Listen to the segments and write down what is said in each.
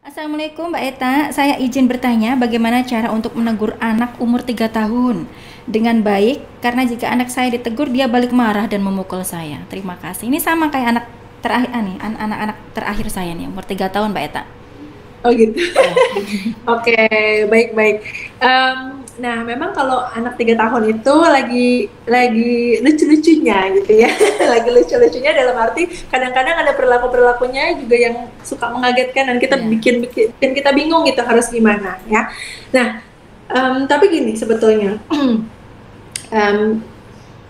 Assalamualaikum Mbak Eta, saya izin bertanya bagaimana cara untuk menegur anak umur 3 tahun dengan baik, karena jika anak saya ditegur dia balik marah dan memukul saya. Terima kasih. Ini sama kayak anak terakhir nih, anak-anak terakhir saya nih umur 3 tahun Mbak Eta. Oh gitu. Ya. Oke, baik-baik. Nah, memang kalau anak 3 tahun itu lagi lucu-lucunya gitu ya, lagi lucu-lucunya dalam arti kadang-kadang ada perilaku-perilakunya juga yang suka mengagetkan dan kita Ya. bikin kita bingung gitu harus gimana ya. Nah, tapi gini sebetulnya, em,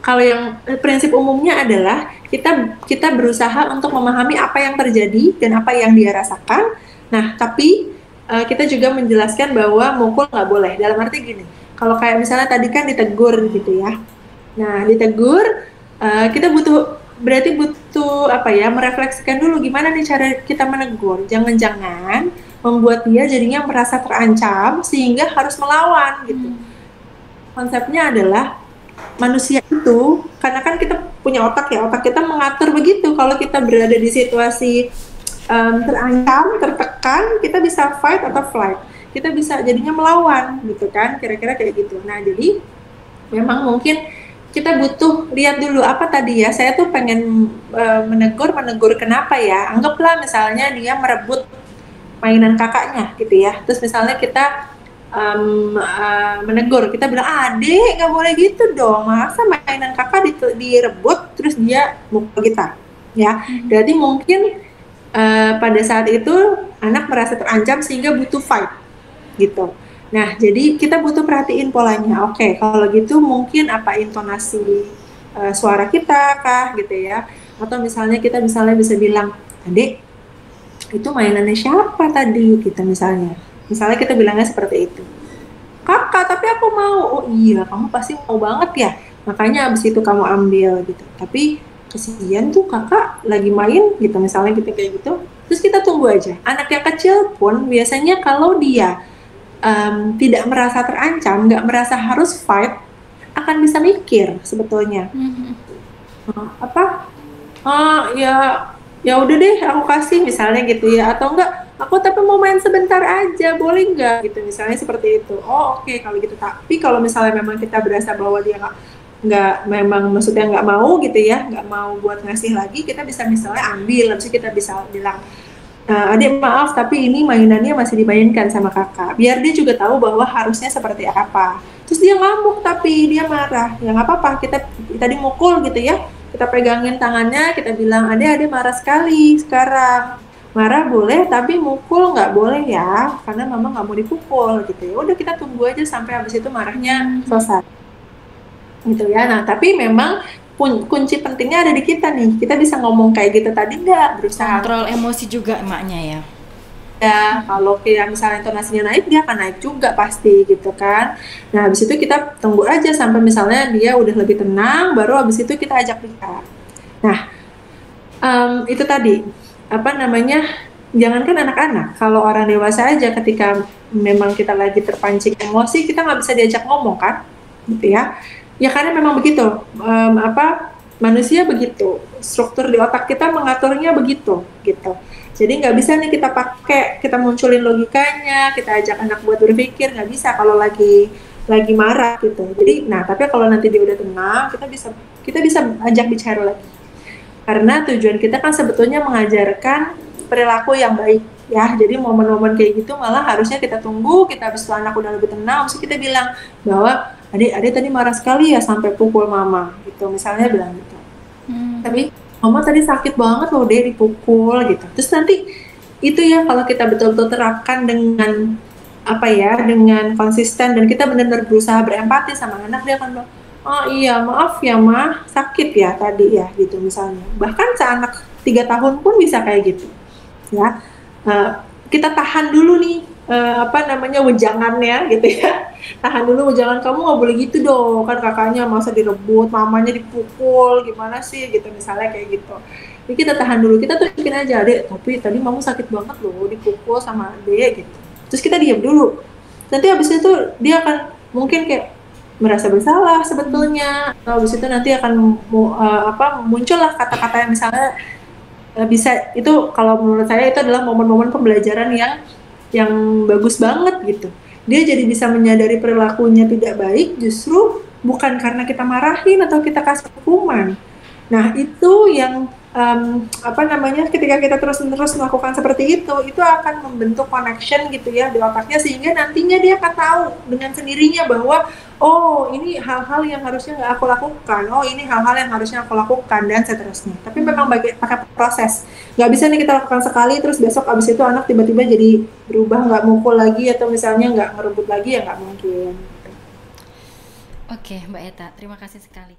kalau yang prinsip umumnya adalah kita berusaha untuk memahami apa yang terjadi dan apa yang dia rasakan. Nah, tapi kita juga menjelaskan bahwa mukul nggak boleh. Dalam arti gini, kalau kayak misalnya tadi kan ditegur gitu ya. Nah, ditegur kita berarti butuh apa ya? Merefleksikan dulu gimana nih cara kita menegur. Jangan-jangan membuat dia jadinya merasa terancam sehingga harus melawan gitu. Konsepnya adalah manusia itu, karena kan kita punya otak ya, otak kita mengatur begitu. Kalau kita berada di situasi terancam, tertekan, kita bisa fight atau flight. Kita bisa jadinya melawan gitu kan, kira-kira kayak gitu. Nah, jadi memang mungkin kita butuh lihat dulu apa tadi ya. Saya tuh pengen menegur kenapa ya? Anggaplah misalnya dia merebut mainan kakaknya gitu ya. Terus misalnya kita menegur, kita bilang, adik nggak boleh gitu dong, masa mainan kakak direbut terus dia mukul kita ya. Jadi mungkin pada saat itu anak merasa terancam sehingga butuh fight gitu. Nah, jadi kita butuh perhatiin polanya. Oke, kalau gitu mungkin apa intonasi suara kita kah gitu ya. Atau misalnya kita bisa bilang, adik itu mainannya siapa tadi gitu misalnya. Misalnya kita bilangnya seperti itu. Kakak, tapi aku mau. Oh iya, kamu pasti mau banget ya. Makanya abis itu kamu ambil gitu. Tapi kesian tuh kakak lagi main gitu, misalnya gitu kayak gitu. Terus kita tunggu aja. Anak yang kecil pun biasanya kalau dia tidak merasa terancam, nggak merasa harus fight, akan bisa mikir sebetulnya. Apa? Ya ya udah deh aku kasih misalnya gitu ya, atau enggak aku tapi mau main sebentar aja boleh nggak gitu misalnya seperti itu. Oh oke, kalau gitu. Tapi kalau misalnya memang kita berasa bahwa dia nggak memang maksudnya nggak mau gitu ya, nggak mau buat ngasih lagi, kita bisa misalnya ambil, habis itu kita bisa bilang, adik maaf tapi ini mainannya masih dimainkan sama kakak, biar dia juga tahu bahwa harusnya seperti apa. Terus dia ngamuk tapi dia marah, ya nggak apa-apa, kita tadi mukul gitu ya, kita pegangin tangannya, kita bilang, adik marah sekali sekarang, marah boleh tapi mukul nggak boleh ya, karena mama nggak mau dipukul gitu ya. Udah, kita tunggu aja sampai habis itu marahnya selesai gitu ya. Nah, tapi memang kunci pentingnya ada di kita nih. Kita bisa ngomong kayak gitu tadi nggak, berusaha Kontrol emosi juga emaknya ya. ya. Kalau kayak misalnya intonasinya naik, dia akan naik juga pasti gitu kan. Nah, habis itu kita tunggu aja sampai misalnya dia udah lebih tenang, baru habis itu kita ajak bicara. Nah, itu tadi apa namanya? Jangankan anak-anak, kalau orang dewasa aja ketika memang kita lagi terpancing emosi, kita nggak bisa diajak ngomong kan, gitu ya. Ya karena memang begitu, apa manusia begitu, struktur di otak kita mengaturnya begitu, gitu. Jadi nggak bisa nih kita pakai, kita munculin logikanya, kita ajak anak buat berpikir, nggak bisa kalau lagi marah gitu. Jadi, nah tapi kalau nanti dia udah tenang, kita bisa ajak bicara lagi. Karena tujuan kita kan sebetulnya mengajarkan perilaku yang baik ya. Jadi momen-momen kayak gitu malah harusnya kita tunggu, kita habis itu anak udah lebih tenang, terus kita bilang bahwa adik tadi marah sekali ya sampai pukul mama gitu, misalnya bilang gitu. Tapi mama tadi sakit banget loh deh dipukul gitu. Terus nanti itu ya, kalau kita betul-betul terapkan dengan apa ya, dengan konsisten dan kita benar-benar berusaha berempati sama anak, dia akan bilang, oh iya maaf ya mah sakit ya tadi ya gitu misalnya. Bahkan seanak 3 tahun pun bisa kayak gitu ya. Kita tahan dulu nih apa namanya, wejangannya gitu ya. Tahan dulu wejangan, kamu nggak boleh gitu dong, kan kakaknya masa direbut, mamanya dipukul, gimana sih gitu misalnya kayak gitu. Jadi kita tahan dulu, kita tunjukin aja, dek tapi tadi mama sakit banget loh dipukul sama adek gitu. Terus kita diam dulu, nanti habis itu dia akan mungkin kayak merasa bersalah sebetulnya. Habis itu nanti akan muncul lah kata-kata yang misalnya bisa, itu kalau menurut saya itu adalah momen-momen pembelajaran yang bagus banget gitu. Dia jadi bisa menyadari perilakunya tidak baik justru bukan karena kita marahin atau kita kasih hukuman. Nah, itu yang apa namanya, ketika kita terus-menerus melakukan seperti itu akan membentuk connection gitu ya di otaknya, sehingga nantinya dia akan tahu dengan sendirinya bahwa oh ini hal-hal yang harusnya nggak aku lakukan, oh ini hal-hal yang harusnya aku lakukan, dan seterusnya. Tapi memang pakai proses. Nggak bisa nih kita lakukan sekali terus besok abis itu anak tiba-tiba jadi berubah, nggak mukul lagi atau misalnya nggak ngerebut lagi, ya nggak mungkin. Oke, Mbak Eta, terima kasih sekali.